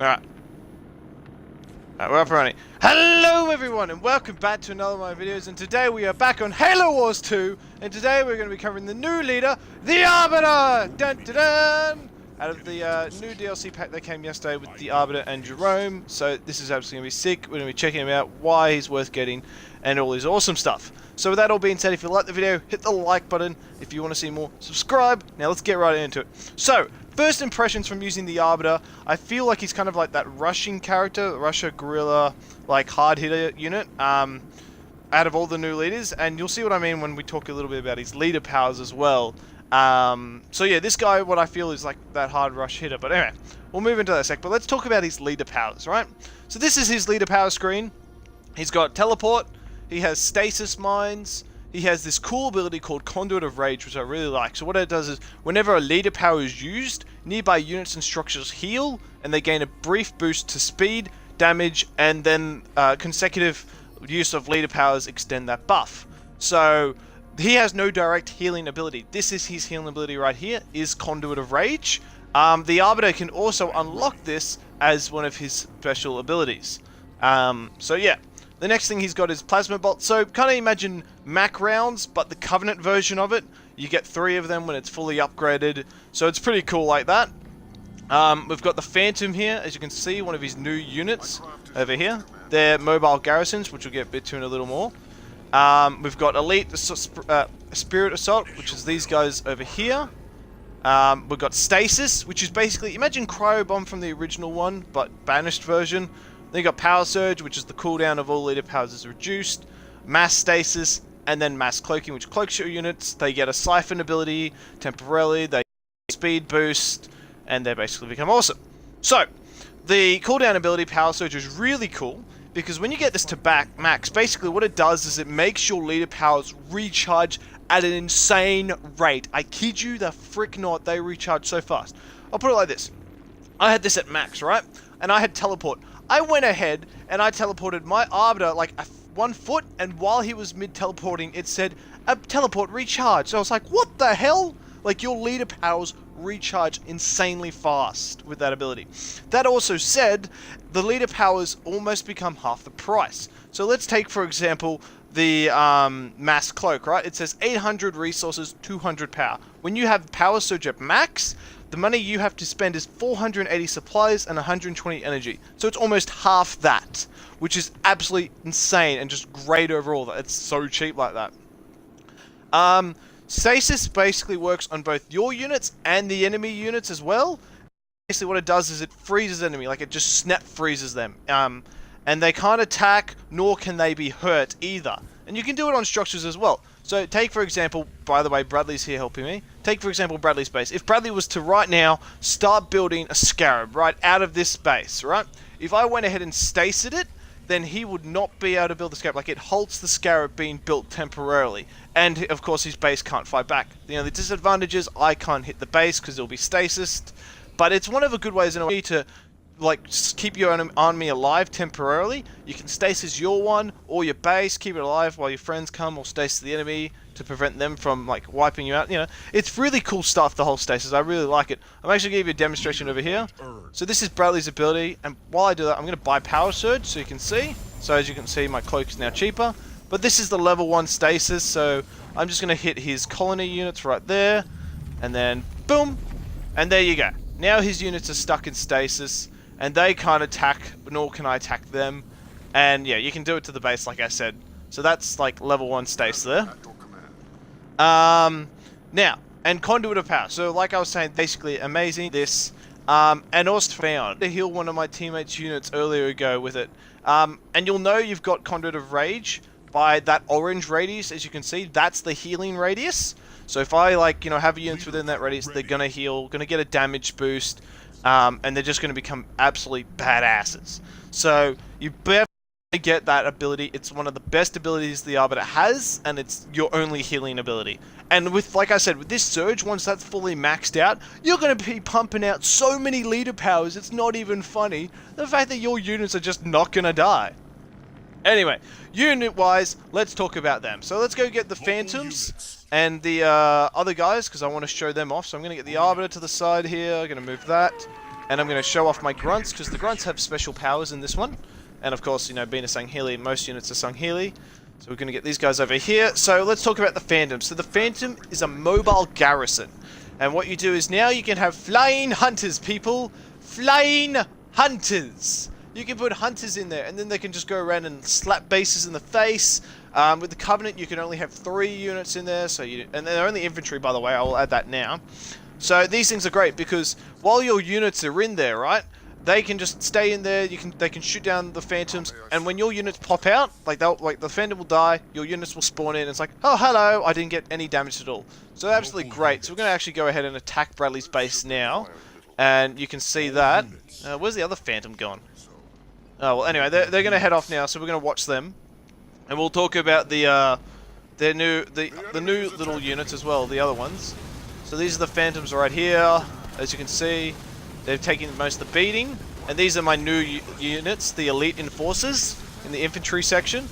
Alright. Alright, we're up and running. Hello everyone and welcome back to another of my videos, and today we are back on Halo Wars 2, and today we're going to be covering the new leader, the Arbiter! Dun dun dun! Out of the new DLC pack that came yesterday with the Arbiter and Jerome, so this is absolutely going to be sick. We're going to be checking him out, why he's worth getting, and all his awesome stuff. So with that all being said, if you like the video, hit the like button. If you want to see more, subscribe. Now let's get right into it. So, first impressions from using the Arbiter, I feel like he's kind of like that Russian character, Russia guerrilla, like hard hitter unit, out of all the new leaders, and you'll see what I mean when we talk a little bit about his leader powers as well. So yeah, this guy, what I feel is like that hard rush hitter, but anyway, we'll move into that in a sec, but let's talk about his leader powers, right? So this is his leader power screen. He's got teleport, he has stasis mines, he has this cool ability called Conduit of Rage, which I really like. So what it does is, whenever a leader power is used, nearby units and structures heal, and they gain a brief boost to speed, damage, and then consecutive use of leader powers extend that buff. So he has no direct healing ability. This is his healing ability right here, is Conduit of Rage. The Arbiter can also unlock this as one of his special abilities. So yeah. The next thing he's got is Plasma Bolt. So kind of imagine Mac rounds, but the Covenant version of it. You get 3 of them when it's fully upgraded. So it's pretty cool like that. We've got the Phantom here, as you can see, one of his new units over here. They're mobile garrisons, which we'll get a bit to in a little more. We've got Elite Spirit Assault, which is these guys over here. We've got Stasis, which is basically, imagine Cryo Bomb from the original one, but banished version. Then you got Power Surge, which is the cooldown of all leader powers is reduced. Mass Stasis, and then Mass Cloaking, which cloaks your units. They get a Siphon ability temporarily, they get speed boost, and they basically become awesome. So, the cooldown ability, Power Surge, is really cool, because when you get this to max, basically what it does is it makes your leader powers recharge at an insane rate. I kid you the frick not, they recharge so fast. I'll put it like this. I had this at max, right? And I had teleport. I went ahead and I teleported my Arbiter like 1 foot, and while he was mid-teleporting, it said, teleport recharge. So I was like, what the hell? Like, your leader powers recharge insanely fast with that ability. That also said, the leader powers almost become half the price. So let's take, for example, the Mass Cloak, right? It says 800 resources, 200 power. When you have Power Surge at max, the money you have to spend is 480 supplies and 120 energy. So it's almost half that, which is absolutely insane and just great overall. It's so cheap like that. Stasis basically works on both your units and the enemy units as well. Basically what it does is it freezes enemy, like it just snap freezes them. And they can't attack, nor can they be hurt either. And you can do it on structures as well. So take, for example, by the way, Bradley's here helping me. Take, for example, Bradley's base. If Bradley was to right now start building a Scarab right out of this base, right? If I went ahead and stasid it, then he would not be able to build the Scarab. Like, it halts the Scarab being built temporarily. And, of course, his base can't fight back. You know, the disadvantage is I can't hit the base because it'll be stasis. But it's one of the good ways in a way to, like, keep your army alive temporarily. You can stasis your one or your base, keep it alive while your friends come, or stasis the enemy to prevent them from, like, wiping you out. You know, it's really cool stuff, the whole stasis. I really like it. I'm actually going to give you a demonstration over here. So this is Bradley's ability, and while I do that, I'm going to buy Power Surge so you can see. So as you can see, my cloak is now cheaper. But this is the level 1 stasis, so I'm just going to hit his colony units right there, and then boom, and there you go. Now his units are stuck in stasis, and they can't attack, nor can I attack them. And yeah, you can do it to the base, like I said. So that's like level 1 stasis there. Now, and Conduit of Power. So like I was saying, basically amazing this. And also found to heal one of my teammates' units earlier ago with it. And you'll know you've got Conduit of Rage by that orange radius, as you can see. That's the healing radius. So if I, like, you know, have units within that radius, they're gonna heal, gonna get a damage boost. And they're just going to become absolutely badasses. So you better get that ability. It's one of the best abilities the Arbiter has, and it's your only healing ability. And with, like I said, with this Surge, once that's fully maxed out, you're going to be pumping out so many leader powers, it's not even funny. The fact that your units are just not going to die. Anyway, unit-wise, let's talk about them. So let's go get the Phantoms and the other guys, because I want to show them off. So I'm going to get the Arbiter to the side here. I'm going to move that. and I'm going to show off my grunts, because the grunts have special powers in this one. And of course, you know, being a Sangheili, most units are Sangheili. So we're going to get these guys over here. So let's talk about the Phantom. So the Phantom is a mobile garrison. And what you do is now you can have flying hunters, people. Flying hunters. You can put hunters in there, and then they can just go around and slap bases in the face. With the Covenant, you can only have 3 units in there, and they're only infantry, by the way. I will add that now. So these things are great because while your units are in there, right, they can just stay in there. They can shoot down the Phantoms, and when your units pop out, like the Phantom will die, your units will spawn in. And it's like, oh hello, I didn't get any damage at all. So they're absolutely great. So we're going to actually go ahead and attack Bradley's base now, and you can see that. Where's the other Phantom gone? Oh well, anyway, they're going to head off now, so we're going to watch them, and we'll talk about the new little units as well, the other ones. So these are the Phantoms right here. As you can see, they've taken most of the beating, and these are my new units, the Elite Enforcers in the infantry section.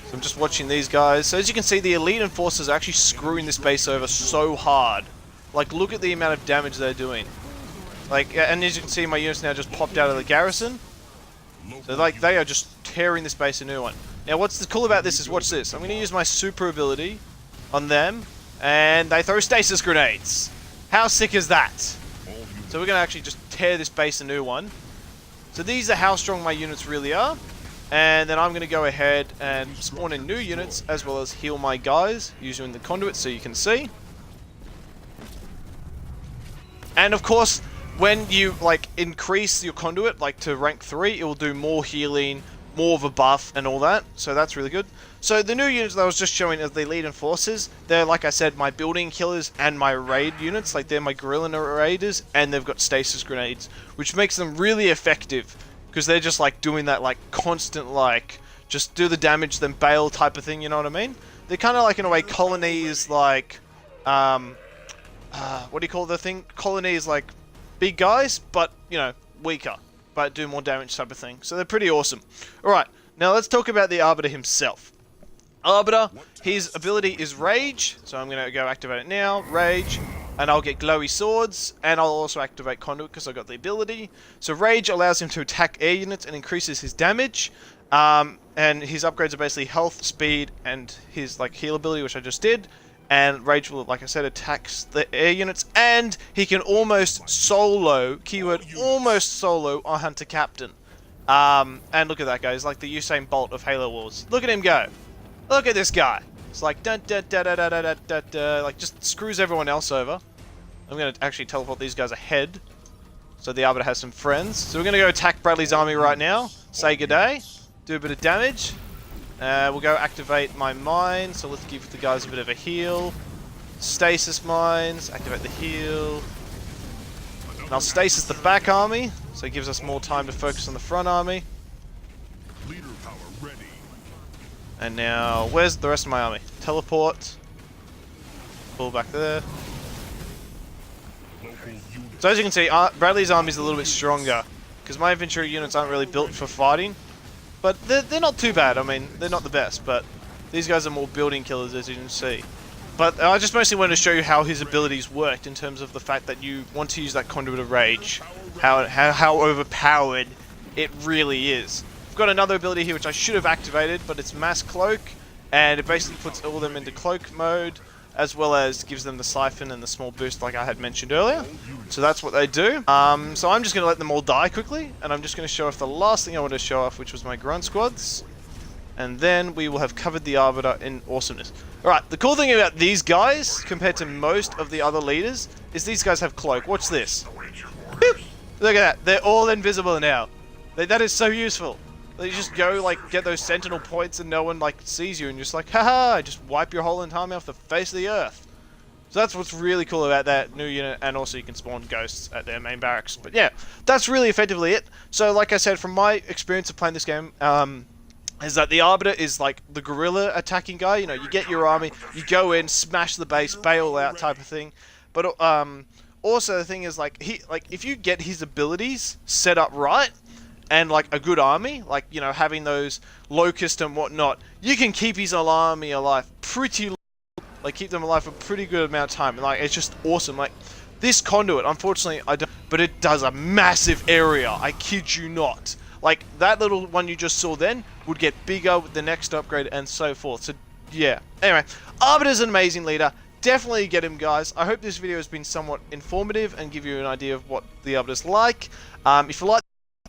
So I'm just watching these guys. So as you can see, the Elite Enforcers are actually screwing this base over so hard. Like, look at the amount of damage they're doing. Like, and as you can see, my units now just popped out of the garrison. So like, they are just tearing this base a new one. Now what's cool about this is, watch this. I'm going to use my super ability on them, and they throw stasis grenades. How sick is that? So we're going to actually just tear this base a new one. So these are how strong my units really are. And then I'm going to go ahead and spawn in new units, as well as heal my guys using the conduit so you can see. And of course, when you like increase your conduit like to rank 3, it will do more healing, more of a buff and all that. So that's really good. So the new units that I was just showing as the Elite Enforcers, they're, like I said, my building killers and my raid units. Like, they're my guerrilla raiders, and they've got stasis grenades, which makes them really effective because they're just like doing that like constant, like just do the damage then bail type of thing, you know what I mean? They're kind of like, in a way, colonies, like what do you call the thing? Colonies like big guys, but, you know, weaker, but do more damage type of thing. So they're pretty awesome. Alright, now let's talk about the Arbiter himself. Arbiter, his ability is Rage, so I'm going to go activate it now, Rage, and I'll get glowy swords, and I'll also activate Conduit because I got the ability. So Rage allows him to attack air units and increases his damage, and his upgrades are basically health, speed, and his like heal ability, which I just did. And Rage will, like I said, attacks the air units, and he can almost solo, keyword almost solo, a Hunter Captain. And look at that guy, he's like the Usain Bolt of Halo Wars. Look at him go. Look at this guy. It's like dun dun dun dun dun dun dun dun, like just screws everyone else over. I'm gonna actually teleport these guys ahead, so the Arbiter has some friends. So we're gonna go attack Bradley's army right now. Say good day. Do a bit of damage. We'll go activate my mine, so let's give the guys a bit of a heal. Stasis mines, activate the heal. And I'll stasis the back army, so it gives us more time to focus on the front army. Leader power ready. And now, where's the rest of my army? Teleport. Pull back there. So as you can see, Bradley's army is a little bit stronger, because my infantry units aren't really built for fighting. But they're not too bad. I mean, they're not the best, but these guys are more building killers, as you can see. But I just mostly wanted to show you how his abilities worked, in terms of the fact that you want to use that Conduit of Rage. How overpowered it really is. I've got another ability here which I should have activated, but it's Mass Cloak, and it basically puts all of them into cloak mode, as well as gives them the Siphon and the small boost like I had mentioned earlier. So that's what they do. So I'm just going to let them all die quickly, and I'm just going to show off the last thing I wanted to show off, which was my grunt squads. And then we will have covered the Arbiter in awesomeness. Alright, the cool thing about these guys, compared to most of the other leaders, is these guys have cloak. Watch this. Boop! Look at that. They're all invisible now. That is so useful. You just go, like, get those sentinel points and no one, like, sees you, and you're just like, haha, just wipe your whole entire army off the face of the earth. So that's what's really cool about that new unit, and also you can spawn ghosts at their main barracks. But yeah, that's really effectively it. So like I said, from my experience of playing this game, is that the Arbiter is like the guerrilla attacking guy. You know, you get your army, you go in, smash the base, bail out type of thing. But also the thing is, like, if you get his abilities set up right, and like a good army, like, you know, having those locusts and whatnot, you can keep his army alive pretty long, like keep them alive for a pretty good amount of time. Like, it's just awesome. Like, This conduit, unfortunately, I don't, but it does a massive area. I kid you not. Like, that little one you just saw then would get bigger with the next upgrade and so forth. So, yeah. Anyway, Arbiter's an amazing leader. Definitely get him, guys. I hope this video has been somewhat informative and give you an idea of what the Arbiter's like. If you like,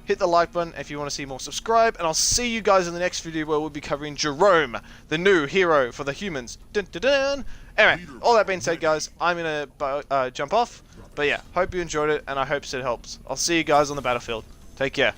hit the like button. If you want to see more, subscribe. And I'll see you guys in the next video where we'll be covering Jerome, the new hero for the humans. Dun, dun, dun. Anyway, all that being said, guys, I'm going to jump off. But yeah, hope you enjoyed it, and I hope it helps. I'll see you guys on the battlefield. Take care.